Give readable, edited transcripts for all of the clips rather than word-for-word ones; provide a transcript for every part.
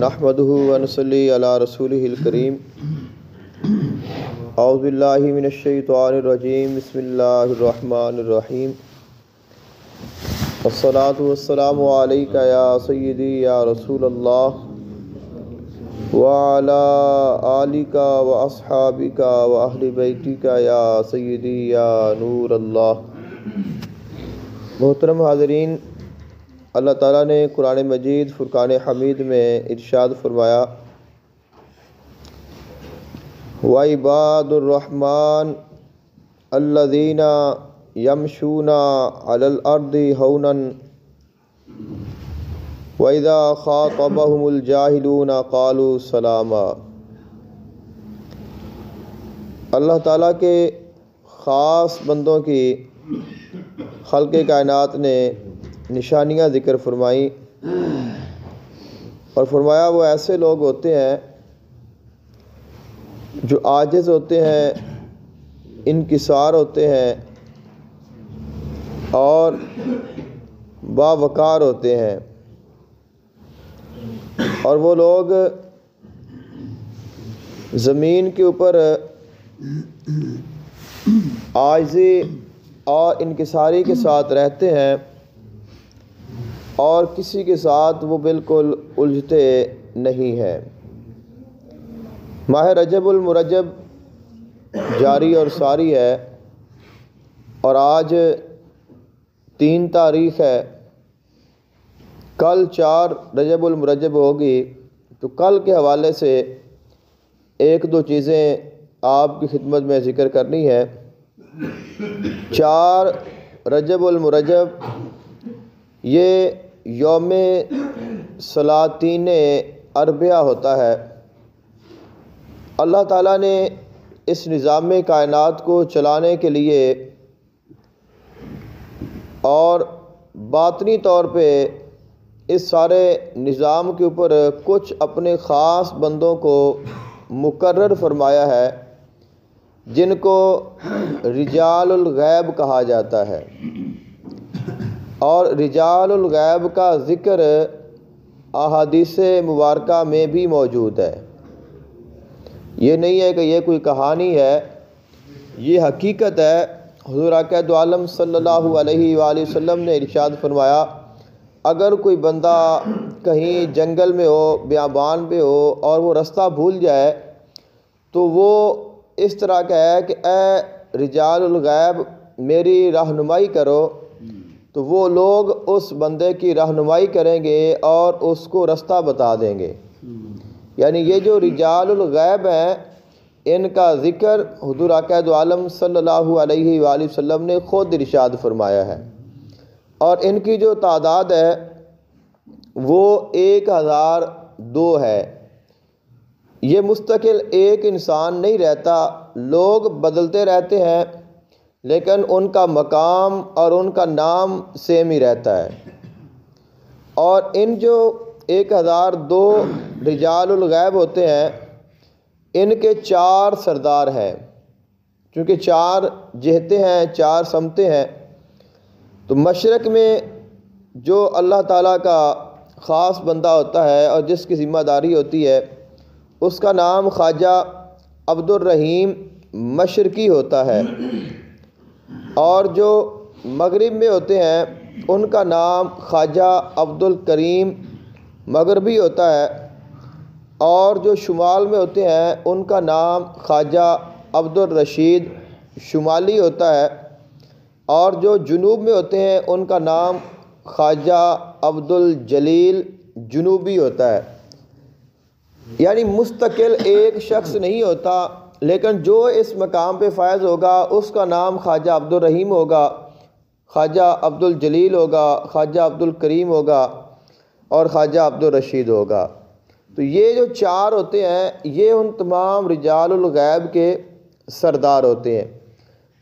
نحمده ونصلي على رسوله الكريم اعوذ باللہ من الشیطان الرجیم بسم اللہ الرحمن الرحیم والصلاة والسلام علیک یا سیدی یا رسول اللہ وعلی آلک واصحابک واہل بیتک یا سیدی یا نور اللہ۔ محترم حاضرین، اللہ تعالیٰ نے قرآن مجید فرقان حمید میں ارشاد فرمایا وَعِبَادُ الرَّحْمَنِ الَّذِينَ يَمْشُونَ عَلَى الْأَرْضِ هَوْنًا وَإِذَا خَاطَبَهُمُ الْجَاهِلُونَ قَالُوا سَلَامًا۔ اللہ تعالیٰ کے خاص بندوں کی خلق کائنات نے نشانیاں ذکر فرمائیں اور فرمایا وہ ایسے لوگ ہوتے ہیں جو عاجز ہوتے ہیں، انکسار ہوتے ہیں اور باوقار ہوتے ہیں، اور وہ لوگ زمین کے اوپر عاجزی اور انکساری کے ساتھ رہتے ہیں اور کسی کے ساتھ وہ بالکل الجھتے نہیں ہیں۔ ماہ رجب المرجب جاری اور ساری ہے اور آج 3 تاریخ ہے، کل 4 رجب المرجب ہوگی، تو کل کے حوالے سے 1-2 چیزیں آپ کی خدمت میں ذکر کرنی ہے۔ 4 رجب المرجب یہ یوم سلاطین اربعہ ہوتا ہے۔ اللہ تعالیٰ نے اس نظام کائنات کو چلانے کے لیے اور باطنی طور پہ اس سارے نظام کے اوپر کچھ اپنے خاص بندوں کو مقرر فرمایا ہے جن کو رجال الغیب کہا جاتا ہے، اور رجال الغیب کا ذکر احادیث مبارکہ میں بھی موجود ہے۔ یہ نہیں ہے کہ یہ کوئی کہانی ہے، یہ حقیقت ہے۔ حضور اکرم عالم صلی اللہ علیہ وآلہ وسلم نے ارشاد فرمایا اگر کوئی بندہ کہیں جنگل میں ہو، بیابان پہ ہو اور وہ رستہ بھول جائے تو وہ اس طرح کا ہے کہ اے رجال الغیب میری رہنمائی کرو، تو وہ لوگ اس بندے کی رہنمائی کریں گے اور اس کو رستہ بتا دیں گے۔ یعنی یہ جو رجال الغیب ہیں ان کا ذکر حضور اکرم عالم صلی اللہ علیہ وآلہ وسلم نے خود ارشاد فرمایا ہے، اور ان کی جو تعداد ہے وہ 1002 ہے۔ یہ مستقل ایک انسان نہیں رہتا، لوگ بدلتے رہتے ہیں لیکن ان کا مقام اور ان کا نام سیم ہی رہتا ہے۔ اور ان جو 1002 رجال الغیب ہوتے ہیں ان کے 4 سردار ہیں، چونکہ 4 جہتیں ہیں، 4 سمتیں ہیں۔ تو مشرق میں جو اللہ تعالیٰ کا خاص بندہ ہوتا ہے اور جس کی ذمہ داری ہوتی ہے اس کا نام خواجہ عبد الرحیم مشرقی ہوتا ہے، اور جو مغرب میں ہوتے ہیں ان کا نام خواجہ عبد الکریم مغربی ہوتا ہے، اور جو شمال میں ہوتے ہیں ان کا نام خواجہ عبد الرشید شمالی ہوتا ہے، اور جو جنوب میں ہوتے ہیں ان کا نام خواجہ عبد الجلیل جنوبی ہوتا ہے۔ یعنی مستقل ایک شخص نہیں ہوتا، لیکن جو اس مقام پہ فائز ہوگا اس کا نام خواجہ عبد الرحیم ہوگا، خواجہ عبد الجلیل ہوگا، خواجہ عبد الکریم ہوگا اور خواجہ عبد الرشید ہوگا۔ تو یہ جو 4 ہوتے ہیں یہ ان تمام رجال الغیب کے سردار ہوتے ہیں۔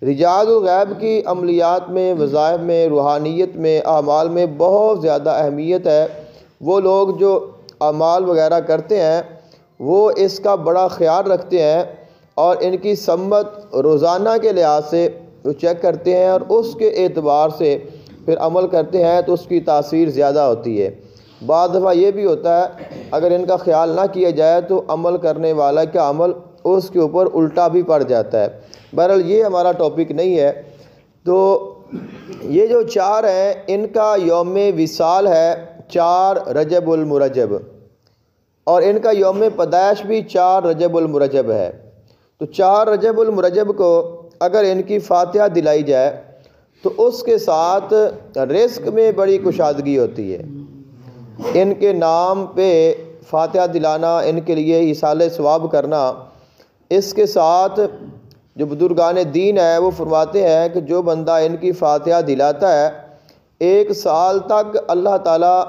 رجال الغیب کی عملیات میں، وظائف میں، روحانیت میں، اعمال میں بہت زیادہ اہمیت ہے۔ وہ لوگ جو اعمال وغیرہ کرتے ہیں وہ اس کا بڑا خیال رکھتے ہیں اور ان کی سمت روزانہ کے لحاظ سے وہ چیک کرتے ہیں اور اس کے اعتبار سے پھر عمل کرتے ہیں تو اس کی تاثیر زیادہ ہوتی ہے۔ بعض دفعہ یہ بھی ہوتا ہے اگر ان کا خیال نہ کیا جائے تو عمل کرنے والا کا عمل اس کے اوپر الٹا بھی پڑ جاتا ہے۔ بہرحال یہ ہمارا ٹاپک نہیں ہے۔ تو یہ جو 4 ہیں ان کا یوم وصال ہے 4 رجب المرجب، اور ان کا یوم پیدائش بھی 4 رجب المرجب ہے۔ تو 4 رجب المرجب کو اگر ان کی فاتحہ دلائی جائے تو اس کے ساتھ رزق میں بڑی کشادگی ہوتی ہے۔ ان کے نام پہ فاتحہ دلانا، ان کے لیے ایصال ثواب کرنا، اس کے ساتھ جو بزرگان دین ہے وہ فرماتے ہیں کہ جو بندہ ان کی فاتحہ دلاتا ہے 1 سال تک اللہ تعالیٰ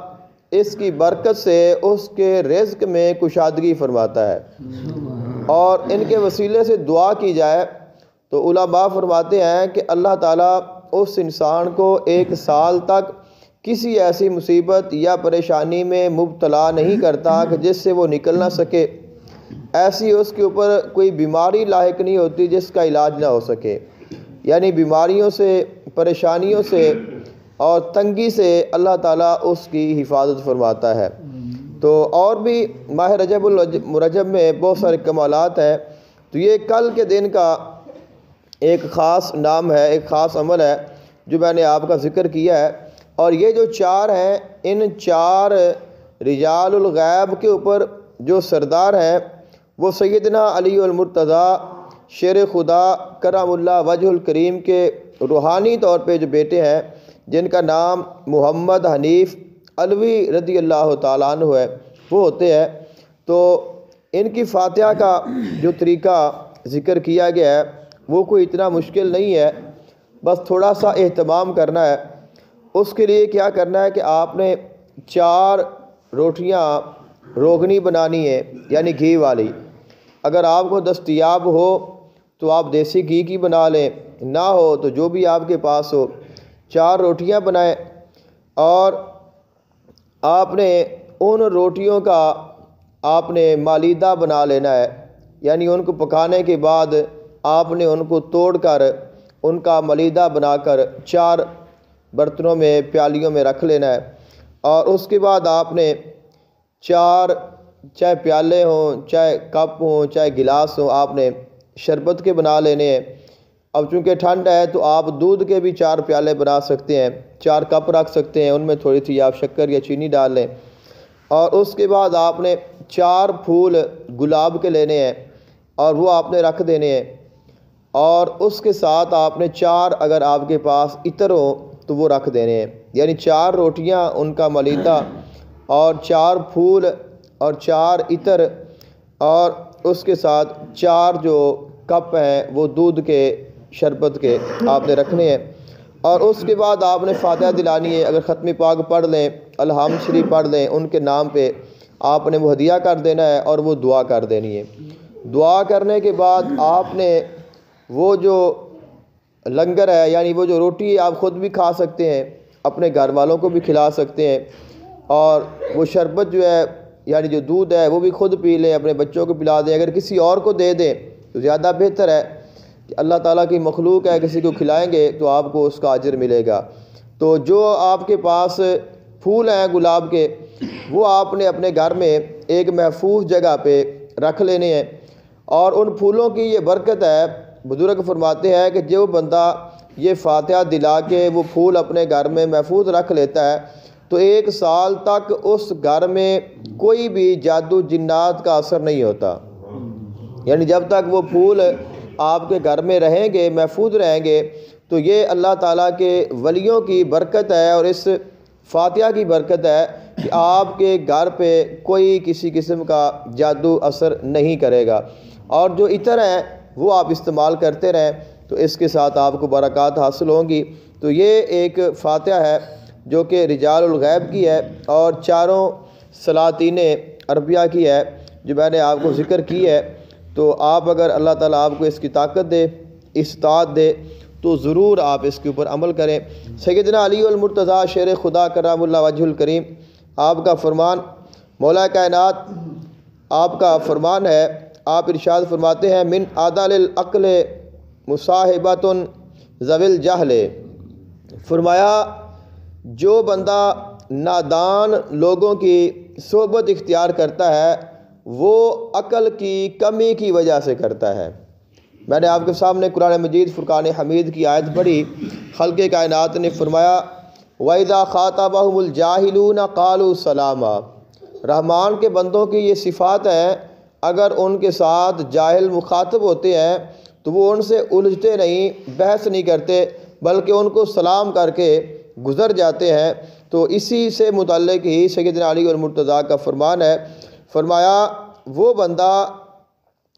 اس کی برکت سے اس کے رزق میں کشادگی فرماتا ہے۔ اور ان کے وسیلے سے دعا کی جائے تو علماء فرماتے ہیں کہ اللہ تعالیٰ اس انسان کو 1 سال تک کسی ایسی مصیبت یا پریشانی میں مبتلا نہیں کرتا کہ جس سے وہ نکل نہ سکے، ایسی اس کے اوپر کوئی بیماری لاحق نہیں ہوتی جس کا علاج نہ ہو سکے۔ یعنی بیماریوں سے، پریشانیوں سے اور تنگی سے اللہ تعالیٰ اس کی حفاظت فرماتا ہے۔ تو اور بھی ماہ رجب المرجب میں بہت سارے کمالات ہیں۔ تو یہ کل کے دن کا ایک خاص نام ہے، ایک خاص عمل ہے جو میں نے آپ کا ذکر کیا ہے۔ اور یہ جو 4 ہیں ان 4 رجال الغیب کے اوپر جو سردار ہیں وہ سیدنا علی المرتضیٰ شیر خدا کرم اللہ وجہ الکریم کے روحانی طور پہ جو بیٹے ہیں جن کا نام محمد حنیف علوی رضی اللہ تعالیٰ عنہ ہے وہ ہوتے ہیں۔ تو ان کی فاتحہ کا جو طریقہ ذکر کیا گیا ہے وہ کوئی اتنا مشکل نہیں ہے، بس تھوڑا سا اہتمام کرنا ہے۔ اس کے لیے کیا کرنا ہے کہ آپ نے 4 روٹیاں روغنی بنانی ہے، یعنی گھی والی۔ اگر آپ کو دستیاب ہو تو آپ دیسی گھی کی بنا لیں، نہ ہو تو جو بھی آپ کے پاس ہو 4 روٹیاں بنائیں، اور آپ نے ان روٹیوں کا آپ نے مالیدہ بنا لینا ہے، یعنی ان کو پکانے کے بعد آپ نے ان کو توڑ کر ان کا مالیدہ بنا کر 4 برتنوں میں، پیالیوں میں رکھ لینا ہے۔ اور اس کے بعد آپ نے 4 چاہے پیالے ہوں، چاہے کپ ہوں، چاہے گلاس ہوں، آپ نے شربت کے بنا لینے ہیں۔ اب چونکہ ٹھنڈ ہے تو آپ دودھ کے بھی 4 پیالے بنا سکتے ہیں، 4 کپ رکھ سکتے ہیں، ان میں تھوڑی سی آپ شکر یا چینی ڈال لیں۔ اور اس کے بعد آپ نے 4 پھول گلاب کے لینے ہیں اور وہ آپ نے رکھ دینے ہیں۔ اور اس کے ساتھ آپ نے 4 اگر آپ کے پاس عطر ہوں تو وہ رکھ دینے ہیں، یعنی 4 روٹیاں ان کا مالیدہ اور 4 پھول اور 4 عطر، اور اس کے ساتھ 4 جو کپ ہیں وہ دودھ کے، شربت کے آپ نے رکھنے ہیں۔ اور اس کے بعد آپ نے فاتحہ دلانی ہے۔ اگر ختم پاک پڑھ لیں، الحمد شریف پڑھ لیں، ان کے نام پہ آپ نے وہ ہدیہ کر دینا ہے اور وہ دعا کر دینی ہے۔ دعا کرنے کے بعد آپ نے وہ جو لنگر ہے، یعنی وہ جو روٹی آپ خود بھی کھا سکتے ہیں، اپنے گھر والوں کو بھی کھلا سکتے ہیں، اور وہ شربت جو ہے یعنی جو دودھ ہے وہ بھی خود پی لیں، اپنے بچوں کو پلا دیں، اگر کسی اور کو دے دیں تو زیادہ بہتر ہے کہ اللہ تعالیٰ کی مخلوق ہے، کسی کو کھلائیں گے تو آپ کو اس کا اجر ملے گا۔ تو جو آپ کے پاس پھول ہیں گلاب کے وہ آپ نے اپنے گھر میں ایک محفوظ جگہ پہ رکھ لینے ہیں، اور ان پھولوں کی یہ برکت ہے، بزرگ فرماتے ہیں کہ جو بندہ یہ فاتحہ دلا کے وہ پھول اپنے گھر میں محفوظ رکھ لیتا ہے تو 1 سال تک اس گھر میں کوئی بھی جادو جنات کا اثر نہیں ہوتا۔ یعنی جب تک وہ پھول آپ کے گھر میں رہیں گے، محفوظ رہیں گے، تو یہ اللہ تعالیٰ کے ولیوں کی برکت ہے اور اس فاتحہ کی برکت ہے کہ آپ کے گھر پہ کوئی کسی قسم کا جادو اثر نہیں کرے گا۔ اور جو عطر ہیں وہ آپ استعمال کرتے رہیں تو اس کے ساتھ آپ کو برکات حاصل ہوں گی۔ تو یہ ایک فاتحہ ہے جو کہ رجال الغیب کی ہے اور 4 سلاطین عربیہ کی ہے جو میں نے آپ کو ذکر کی ہے۔ تو آپ اگر اللہ تعالیٰ آپ کو اس کی طاقت دے، استطاعت دے، تو ضرور آپ اس کے اوپر عمل کریں۔ سیدنا علی المرتضیٰ شیر خدا کرم اللہ وجہ الکریم، آپ کا فرمان، مولا کائنات آپ کا فرمان ہے، آپ ارشاد فرماتے ہیں من عدل العقل مصاحبۃ ذوی الجہل، فرمایا جو بندہ نادان لوگوں کی صحبت اختیار کرتا ہے وہ عقل کی کمی کی وجہ سے کرتا ہے۔ میں نے آپ کے سامنے قرآن مجید فرقان حمید کی آیت پڑھی، خالق کائنات نے فرمایا وَإِذَا خَاطَبَهُمُ الْجَاهِلُونَ قَالُوا سَلَامًا۔ رحمان کے بندوں کی یہ صفات ہے، اگر ان کے ساتھ جاہل مخاطب ہوتے ہیں تو وہ ان سے الجھتے نہیں، بحث نہیں کرتے، بلکہ ان کو سلام کر کے گزر جاتے ہیں۔ تو اسی سے متعلق ہی سیدنا علی المرتضیٰ کا فرمان ہے، فرمایا وہ بندہ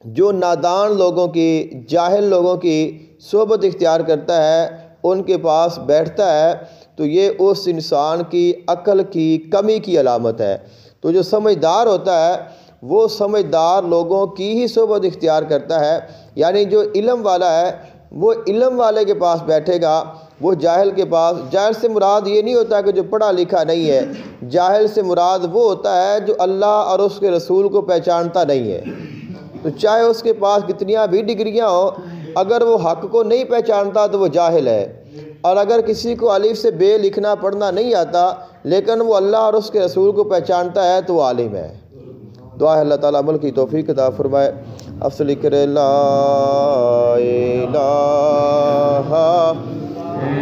جو نادان لوگوں کی، جاہل لوگوں کی صحبت اختیار کرتا ہے، ان کے پاس بیٹھتا ہے، تو یہ اس انسان کی عقل کی کمی کی علامت ہے۔ تو جو سمجھدار ہوتا ہے وہ سمجھدار لوگوں کی ہی صحبت اختیار کرتا ہے، یعنی جو علم والا ہے وہ علم والے کے پاس بیٹھے گا، وہ جاہل کے پاس۔ جاہل سے مراد یہ نہیں ہوتا کہ جو پڑھا لکھا نہیں ہے، جاہل سے مراد وہ ہوتا ہے جو اللہ اور اس کے رسول کو پہچانتا نہیں ہے۔ تو چاہے اس کے پاس کتنیاں بھی ڈگریاں ہوں، اگر وہ حق کو نہیں پہچانتا تو وہ جاہل ہے۔ اور اگر کسی کو الف سے بے لکھنا پڑھنا نہیں آتا لیکن وہ اللہ اور اس کے رسول کو پہچانتا ہے تو وہ عالم ہے۔ دعا ہے اللہ تعالیٰ عمل کی توفیق عطا فرمائے۔ افضل ذکر لا الہ